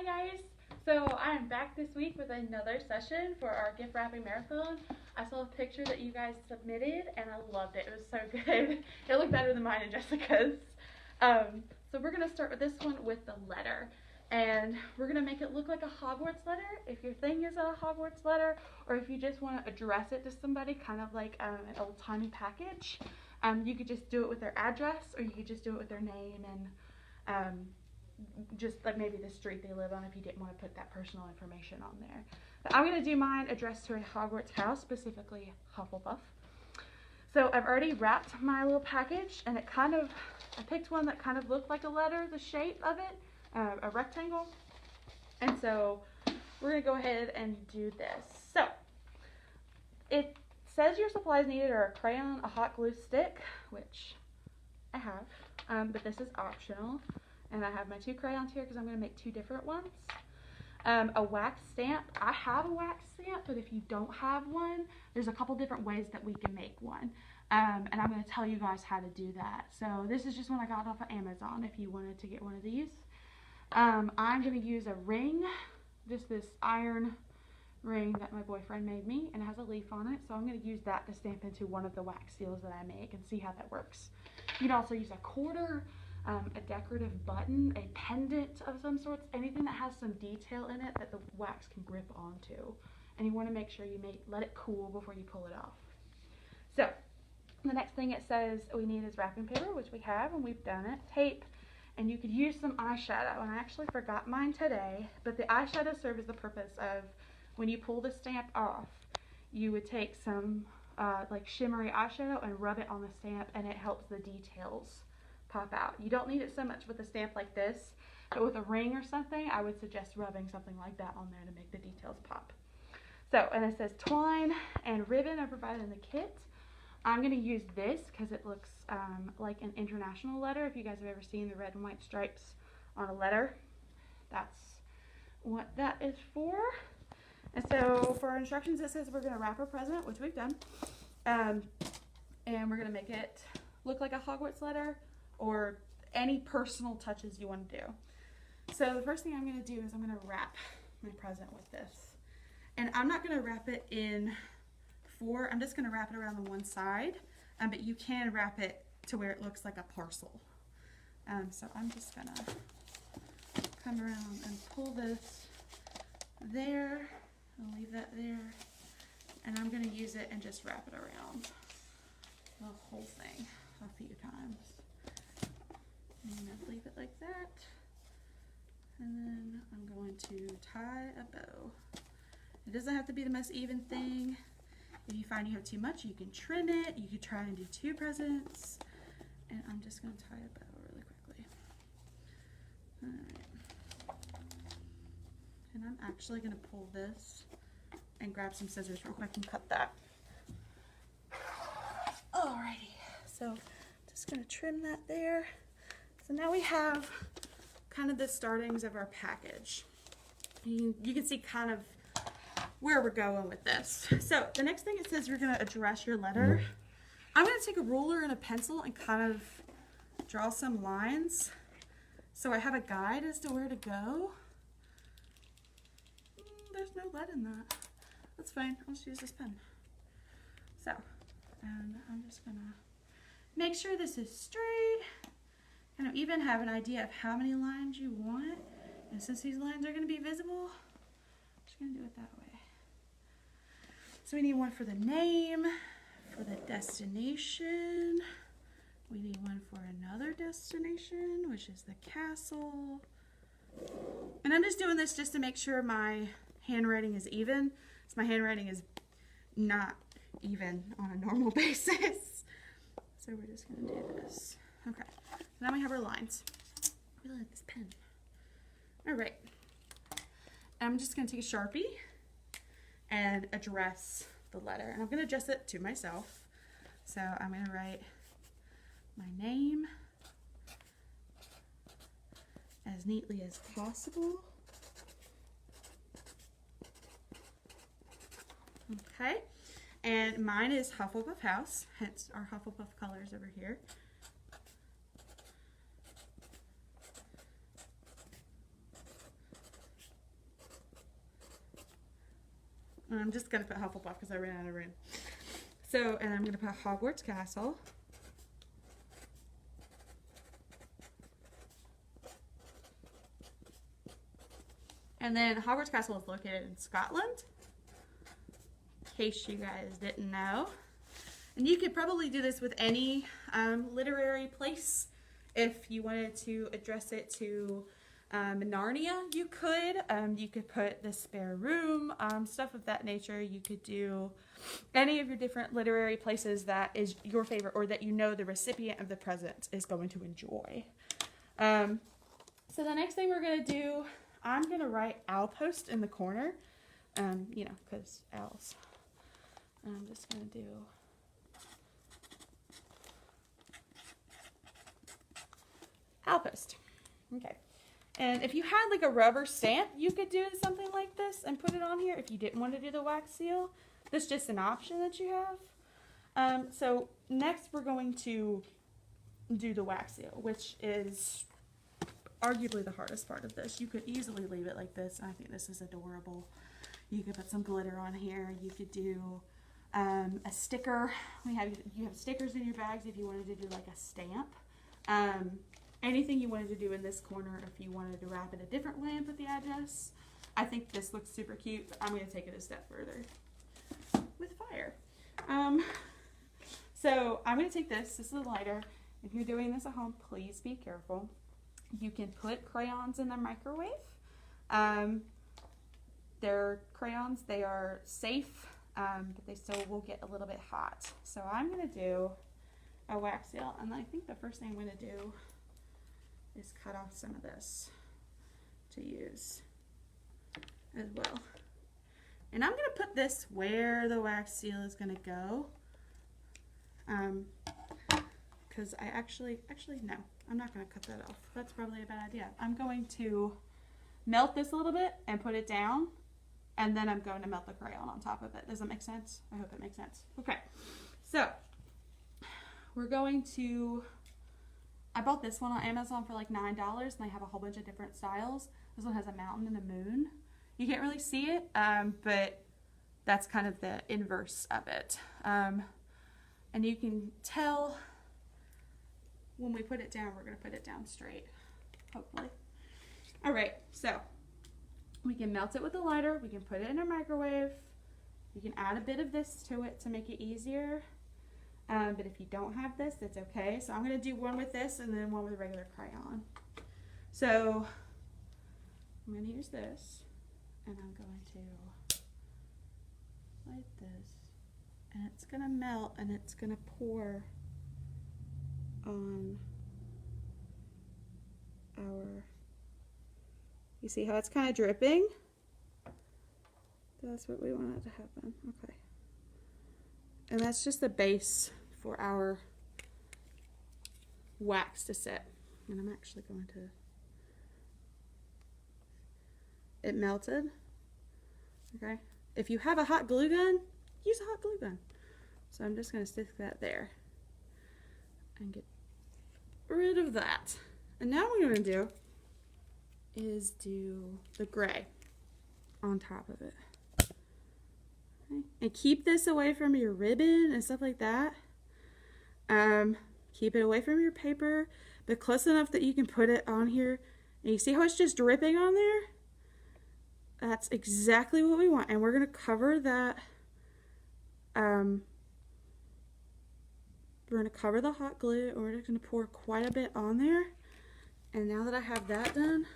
guys! So I am back this week with another session for our gift wrapping marathon. I saw a picture that you guys submitted and I loved it. It was so good. It looked better than mine and Jessica's. So we're going to start with this one with the letter. And we're going to make it look like a Hogwarts letter. If your thing is a Hogwarts letter, or if you just want to address it to somebody, kind of like an old-timey package, you could just do it with their address, or you could just do it with their name and just like maybe the street they live on if you didn't want to put that personal information on there. But I'm going to do mine addressed to a Hogwarts house, specifically Hufflepuff. So I've already wrapped my little package, and I picked one that kind of looked like a letter, the shape of it, a rectangle. And so we're going to go ahead and do this. So it says your supplies needed are a crayon, a hot glue stick, which I have, but this is optional. And I have my two crayons here because I'm going to make two different ones. A wax stamp. I have a wax stamp, but if you don't have one, there's a couple different ways that we can make one. And I'm going to tell you guys how to do that. So this is just one I got off of Amazon if you wanted to get one of these. I'm going to use a ring, just this iron ring that my boyfriend made me, and it has a leaf on it. So I'm going to use that to stamp into one of the wax seals that I make and see how that works. You can also use a quarter, a decorative button, a pendant of some sorts, anything that has some detail in it that the wax can grip onto. And you want to make sure you let it cool before you pull it off. So the next thing it says we need is wrapping paper, which we have, and we've done it, tape, and you could use some eyeshadow. And I actually forgot mine today, but the eyeshadow serves the purpose of when you pull the stamp off, you would take some like shimmery eyeshadow and rub it on the stamp, and it helps the details pop out. You don't need it so much with a stamp like this, but with a ring or something, I would suggest rubbing something like that on there to make the details pop. So, and it says twine and ribbon are provided in the kit. I'm going to use this because it looks like an international letter. If you guys have ever seen the red and white stripes on a letter, that's what that is for. And so for our instructions, it says we're going to wrap our present, which we've done, and we're going to make it look like a Hogwarts letter, or any personal touches you want to do. So the first thing I'm going to do is I'm going to wrap my present with this. And I'm not going to wrap it in four, I'm just going to wrap it around the one side, but you can wrap it to where it looks like a parcel. So I'm just going to come around and pull this there, I'll leave that there, and I'm going to use it and just wrap it around the whole thing a few times. And I'll leave it like that, and then I'm going to tie a bow. It doesn't have to be the most even thing. If you find you have too much, you can trim it. You could try and do two presents, and I'm just going to tie a bow really quickly. Alright. And I'm actually going to pull this and grab some scissors real quick and cut that. Alrighty, so just going to trim that there. So now we have kind of the startings of our package. You can see kind of where we're going with this. So the next thing it says you're going to address your letter. I'm going to take a ruler and a pencil and kind of draw some lines so I have a guide as to where to go. There's no lead in that. That's fine. I'll just use this pen. So, and I'm just going to make sure this is straight. And I'll even have an idea of how many lines you want. And since these lines are going to be visible, I'm just going to do it that way. So we need one for the name, for the destination. We need one for another destination, which is the castle. And I'm just doing this just to make sure my handwriting is even. So my handwriting is not even on a normal basis. So we're just going to do this. Okay. Now we have our lines. I really like this pen. All right. I'm just going to take a Sharpie and address the letter. And I'm going to address it to myself. So I'm going to write my name as neatly as possible. Okay. And mine is Hufflepuff House, hence our Hufflepuff colors over here. I'm just going to put Hufflepuff because I ran out of room. So, and I'm going to put Hogwarts Castle. And then Hogwarts Castle is located in Scotland, in case you guys didn't know. And you could probably do this with any literary place. If you wanted to address it to Narnia, you could. You could put the spare room, stuff of that nature. You could do any of your different literary places that is your favorite or that you know the recipient of the present is going to enjoy. So the next thing we're going to do, I'm going to write owl post in the corner, you know, because owls. I'm just going to do owl post. Okay. And if you had like a rubber stamp, you could do something like this and put it on here if you didn't want to do the wax seal. That's just an option that you have. So next we're going to do the wax seal, which is arguably the hardest part of this. You could easily leave it like this. I think this is adorable. You could put some glitter on here. You could do a sticker. You have stickers in your bags if you wanted to do like a stamp. Anything you wanted to do in this corner, if you wanted to wrap it a different way and put the address. I think this looks super cute, but I'm going to take it a step further with fire. So I'm going to take this. This is a lighter. If you're doing this at home, please be careful. You can put crayons in the microwave. They're crayons. They are safe, but they still will get a little bit hot. So I'm going to do a wax seal, and I think the first thing I'm going to do is cut off some of this to use as well. And I'm going to put this where the wax seal is going to go. Because I actually, no, I'm not going to cut that off. That's probably a bad idea. I'm going to melt this a little bit and put it down. And then I'm going to melt the crayon on top of it. Does that make sense? I hope it makes sense. Okay. So we're going to, I bought this one on Amazon for like $9 and they have a whole bunch of different styles. This one has a mountain and a moon. You can't really see it, but that's kind of the inverse of it. And you can tell when we put it down, we're going to put it down straight, hopefully. All right, so we can melt it with a lighter. We can put it in a microwave. You can add a bit of this to it to make it easier. But if you don't have this, that's okay. So I'm going to do one with this and then one with a regular crayon. So I'm going to use this and I'm going to light this and it's going to melt and it's going to pour on our, you see how it's kind of dripping? That's what we want it to happen. Okay. And that's just the base for our wax to set. And I'm actually going to, it melted. Okay. If you have a hot glue gun, use a hot glue gun. So I'm just going to stick that there and get rid of that. And now what we're going to do is do the gray on top of it. Okay. And keep this away from your ribbon and stuff like that. Keep it away from your paper, but close enough that you can put it on here. And you see how it's just dripping on there? That's exactly what we want. And we're going to cover that. We're going to cover the hot glue and we're just going to pour quite a bit on there. And now that I have that done,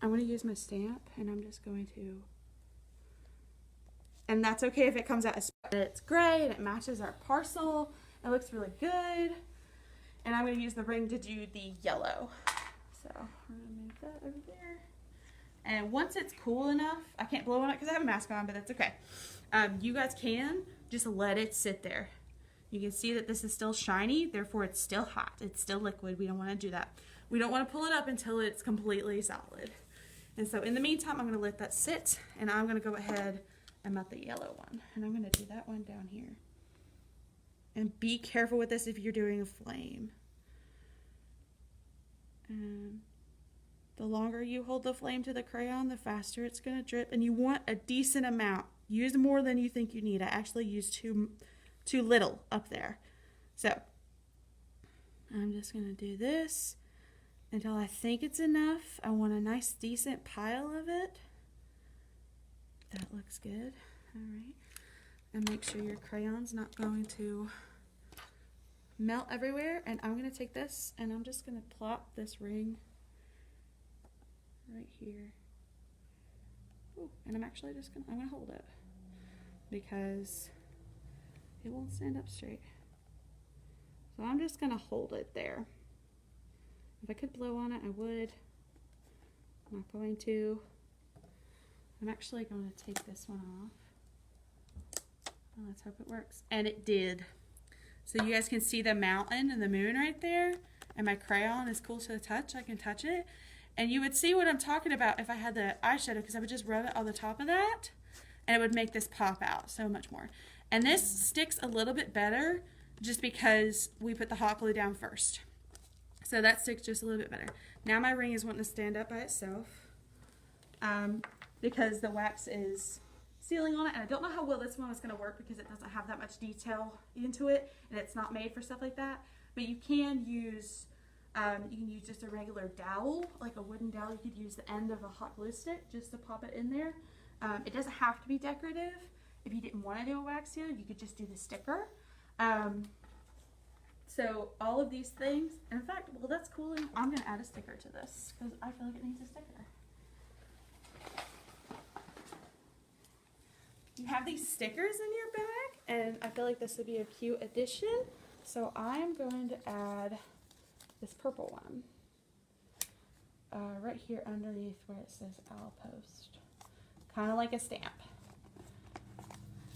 I'm going to use my stamp and I'm just going to, and that's okay if it comes out as it's gray and it matches our parcel. It looks really good. And I'm going to use the ring to do the yellow. So we're going to move that over there. And once it's cool enough, I can't blow on it because I have a mask on, but that's okay. You guys can just let it sit there. You can see that this is still shiny, therefore it's still hot. It's still liquid. We don't want to do that. We don't want to pull it up until it's completely solid. And so in the meantime, I'm going to let that sit, and I'm going to go ahead and melt the yellow one. And I'm going to do that one down here. And be careful with this if you're doing a flame. And the longer you hold the flame to the crayon, the faster it's going to drip. And you want a decent amount use more than you think you need. I actually used too little up there. So I'm just going to do this until I think it's enough. I want a nice decent pile of it. That looks good. All right. And make sure your crayon's not going to melt everywhere. And I'm going to take this and I'm just going to plop this ring right here. Ooh, and I'm actually just going to hold it because it won't stand up straight. So I'm just going to hold it there. If I could blow on it, I would. I'm not going to. I'm actually going to take this one off. Well, let's hope it works. And it did. So you guys can see the mountain and the moon right there. And my crayon is cool to the touch. I can touch it. And you would see what I'm talking about if I had the eyeshadow, because I would just rub it on the top of that. And it would make this pop out so much more. And this sticks a little bit better just because we put the hot glue down first. So that sticks just a little bit better. Now my ring is wanting to stand up by itself because the wax is sealing on it. And I don't know how well this one is going to work because it doesn't have that much detail into it. And it's not made for stuff like that. But you can use just a regular dowel, like a wooden dowel. You could use the end of a hot glue stick just to pop it in there. It doesn't have to be decorative. If you didn't want to do a wax seal, you could just do the sticker. So all of these things, and in fact, well, that's cool. I'm going to add a sticker to this because I feel like it needs a sticker. You have these stickers in your bag, and I feel like this would be a cute addition. So I'm going to add this purple one right here underneath where it says Owl Post. Kind of like a stamp.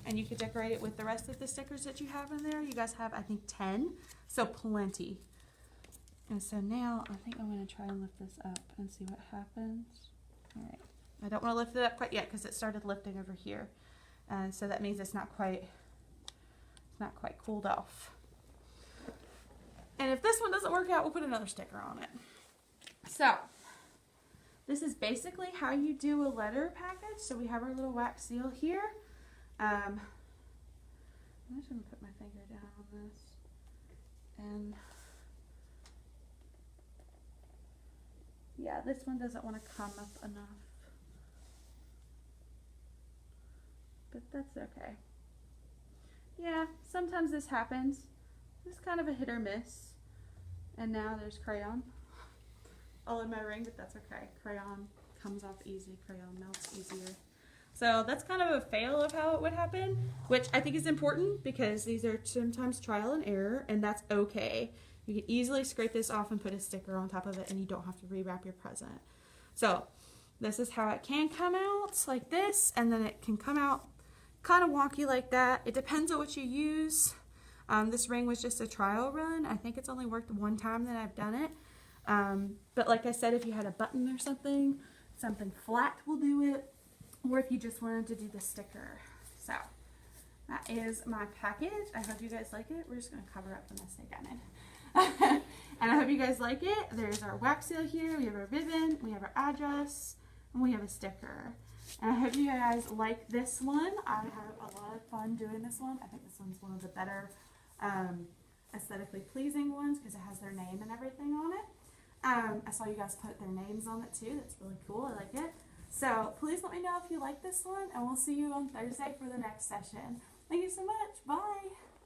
And you could decorate it with the rest of the stickers that you have in there. You guys have, I think, 10, so plenty. And so now I think I'm going to try and lift this up and see what happens. All right. I don't want to lift it up quite yet because it started lifting over here. And so that means it's not quite cooled off. And if this one doesn't work out, we'll put another sticker on it. So this is basically how you do a letter package. So we have our little wax seal here. I'm just going to put my finger down on this. And yeah, this one doesn't want to come up enough. But that's okay. Yeah, sometimes this happens. It's kind of a hit or miss. And now there's crayon all in my ring, but that's okay. Crayon comes off easy. Crayon melts easier. So that's kind of a fail of how it would happen, which I think is important because these are sometimes trial and error, and that's okay. You can easily scrape this off and put a sticker on top of it, and you don't have to rewrap your present. So this is how it can come out, like this, and then it can come out kind of wonky like that. It depends on what you use. This ring was just a trial run. I think it's only worked one time that I've done it. But like I said, if you had a button or something flat will do it. Or if you just wanted to do the sticker. So that is my package. I hope you guys like it. We're just going to cover up the mess I got in. And I hope you guys like it. There's our wax seal here. We have our ribbon. We have our address. And we have a sticker. And I hope you guys like this one. I have a lot of fun doing this one. I think this one's one of the better aesthetically pleasing ones because it has their name and everything on it. I saw you guys put their names on it too. That's really cool. I like it. So please let me know if you like this one, and we'll see you on Thursday for the next session. Thank you so much. Bye.